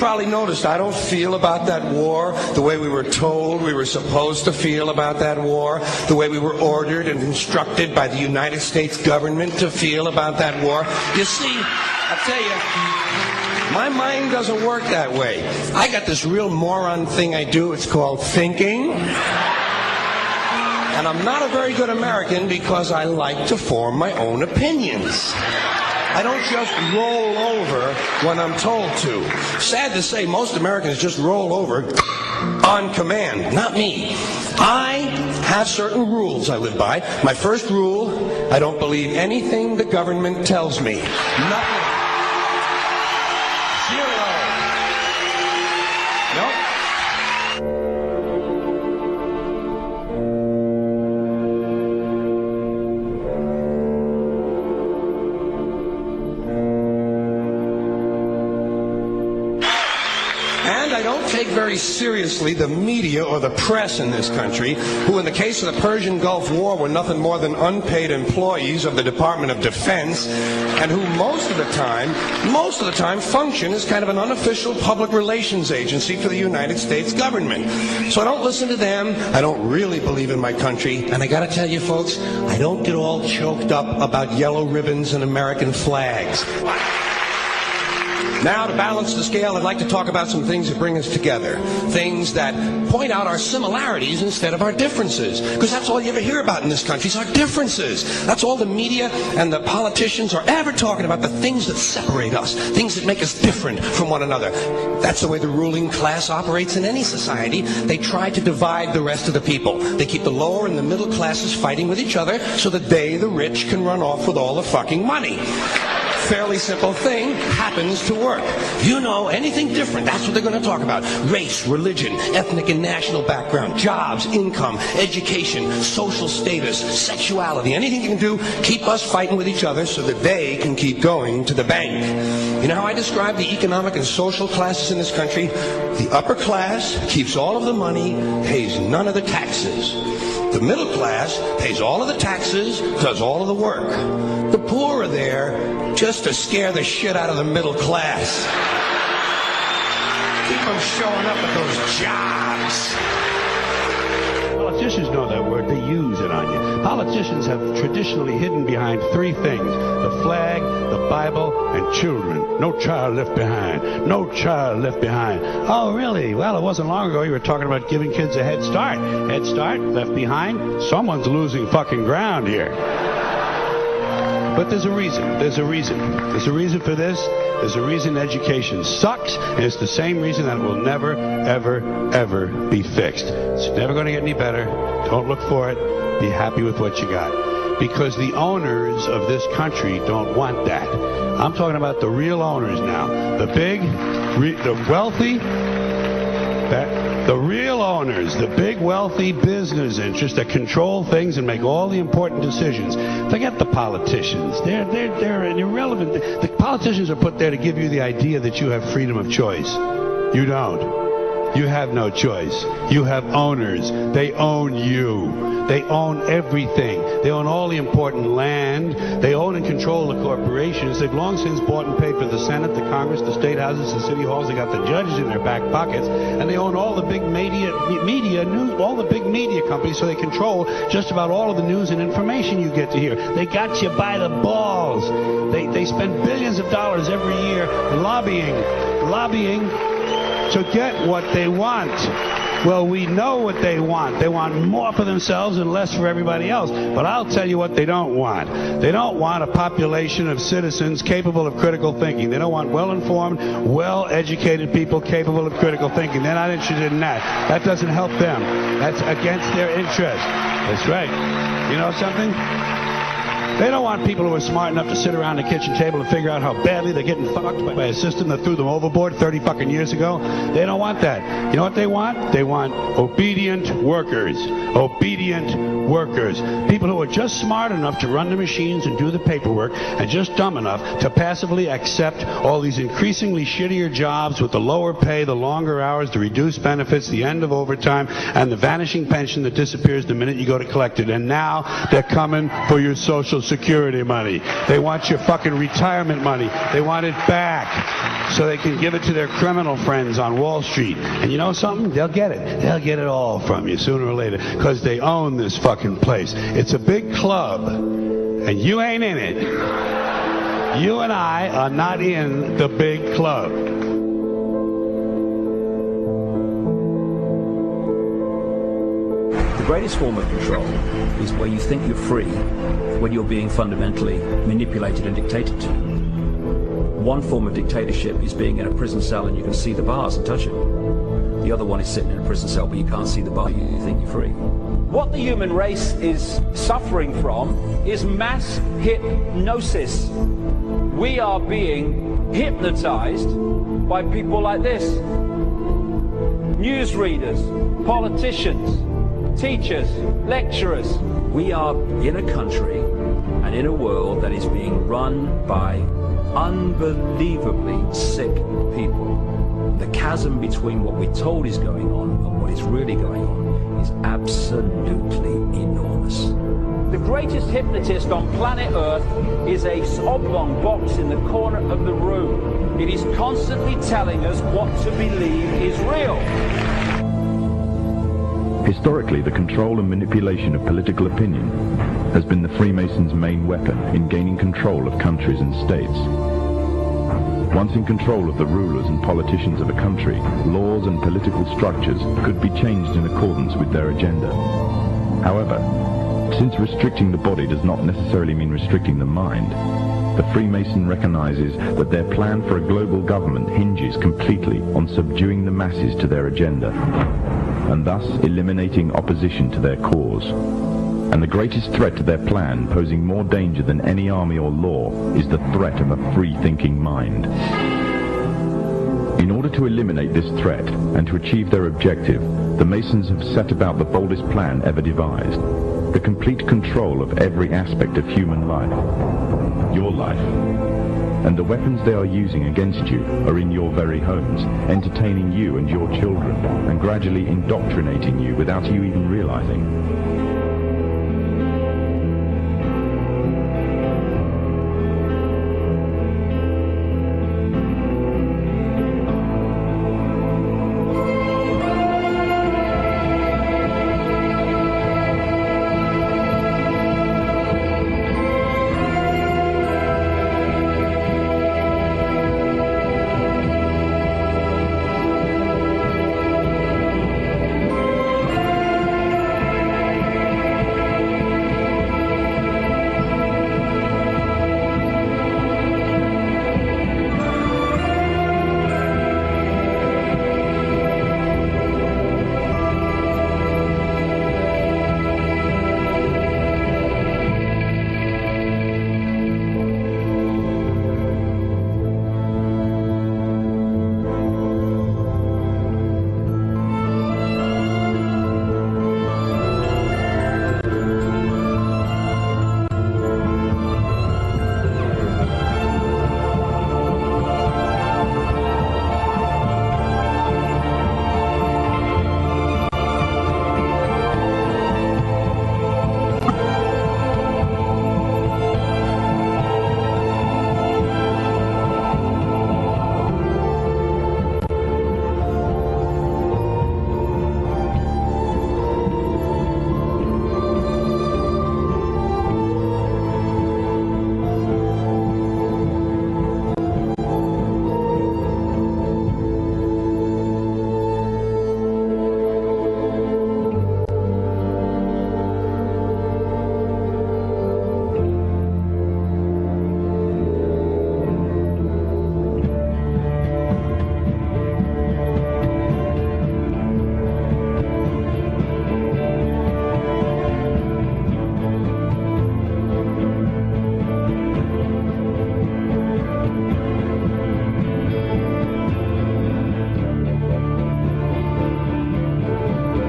probably noticed I don't feel about that war the way we were told we were supposed to feel about that war, the way we were ordered and instructed by the United States government to feel about that war. You see, I'll tell you, my mind doesn't work that way. I got this real moron thing I do. It's called thinking. And I'm not a very good American because I like to form my own opinions. I don't just roll over when I'm told to. Sad to say, most Americans just roll over on command. Not me. I have certain rules I live by. My first rule, I don't believe anything the government tells me. Nothing. Zero. Nope. Take very seriously the media or the press in this country, who in the case of the Persian Gulf War were nothing more than unpaid employees of the Department of Defense, and who most of the time function as kind of an unofficial public relations agency for the United States government. So I don't listen to them. I don't really believe in my country, and I gotta tell you folks, I don't get all choked up about yellow ribbons and American flags. Now, to balance the scale, I'd like to talk about some things that bring us together. Things that point out our similarities instead of our differences. Because that's all you ever hear about in this country is our differences. That's all the media and the politicians are ever talking about, the things that separate us, things that make us different from one another. That's the way the ruling class operates in any society. They try to divide the rest of the people. They keep the lower and the middle classes fighting with each other so that they, the rich, can run off with all the fucking money. Fairly simple thing happens to work. You know, anything different, that's what they're going to talk about. Race, religion, ethnic and national background, jobs, income, education, social status, sexuality, anything you can do, keep us fighting with each other so that they can keep going to the bank. You know how I describe the economic and social classes in this country? The upper class keeps all of the money, pays none of the taxes. The middle class pays all of the taxes, does all of the work. The poor are there just to scare the shit out of the middle class. Keep them showing up at those jobs. Politicians know that word. They use it on you. Politicians have traditionally hidden behind three things: the flag, the Bible, and children. No child left behind. No child left behind. Oh, really? Well, it wasn't long ago you were talking about giving kids a head start. Head start, left behind? Someone's losing fucking ground here. But there's a reason. There's a reason. There's a reason for this. There's a reason education sucks, and it's the same reason that it will never, ever, ever be fixed. It's never going to get any better. Don't look for it. Be happy with what you got. Because the owners of this country don't want that. I'm talking about the real owners now. The big, the wealthy, the real owners, the big wealthy business interests that control things and make all the important decisions. Forget the politicians. They're irrelevant. The politicians are put there to give you the idea that you have freedom of choice. You don't. You have no choice. You have owners. They own you. They own everything. They own all the important land. They own and control the corporations. They've long since bought and paid for the Senate, the Congress, the state houses, the city halls. They got the judges in their back pockets, and they own all the big media news, all the big media companies. So they control just about all of the news and information you get to hear. They got you by the balls. They spend billions of dollars every year lobbying to get what they want. Well, we know what they want. They want more for themselves and less for everybody else. But I'll tell you what they don't want. They don't want a population of citizens capable of critical thinking. They don't want well-informed, well-educated people capable of critical thinking. They're not interested in that. That doesn't help them. That's against their interest. That's right. You know something? They don't want people who are smart enough to sit around the kitchen table and figure out how badly they're getting fucked by a system that threw them overboard 30 fucking years ago. They don't want that. You know what they want? They want obedient workers. Obedient workers. People who are just smart enough to run the machines and do the paperwork, and just dumb enough to passively accept all these increasingly shittier jobs with the lower pay, the longer hours, the reduced benefits, the end of overtime, and the vanishing pension that disappears the minute you go to collect it. And now they're coming for your Social Security money. They want your fucking retirement money. They want it back so they can give it to their criminal friends on Wall Street. And you know something? They'll get it. They'll get it all from you sooner or later because they own this fucking place. It's a big club, and you ain't in it. You and I are not in the big club. The greatest form of control is where you think you're free when you're being fundamentally manipulated and dictated to. One form of dictatorship is being in a prison cell and you can see the bars and touch it. The other one is sitting in a prison cell but you can't see the bar, you think you're free. What the human race is suffering from is mass hypnosis. We are being hypnotized by people like this. Newsreaders, politicians, teachers, lecturers. We are in a country and in a world that is being run by unbelievably sick people. The chasm between what we're told is going on and what is really going on is absolutely enormous. The greatest hypnotist on planet Earth is a oblong box in the corner of the room. It is constantly telling us what to believe is real. Historically, the control and manipulation of political opinion has been the Freemasons' main weapon in gaining control of countries and states. Once in control of the rulers and politicians of a country, laws and political structures could be changed in accordance with their agenda. However, since restricting the body does not necessarily mean restricting the mind, the Freemason recognizes that their plan for a global government hinges completely on subduing the masses to their agenda, and thus eliminating opposition to their cause. And the greatest threat to their plan, posing more danger than any army or law, is the threat of a free-thinking mind. In order to eliminate this threat and to achieve their objective, the Masons have set about the boldest plan ever devised: the complete control of every aspect of human life, your life. And the weapons they are using against you are in your very homes, entertaining you and your children, and gradually indoctrinating you without you even realizing.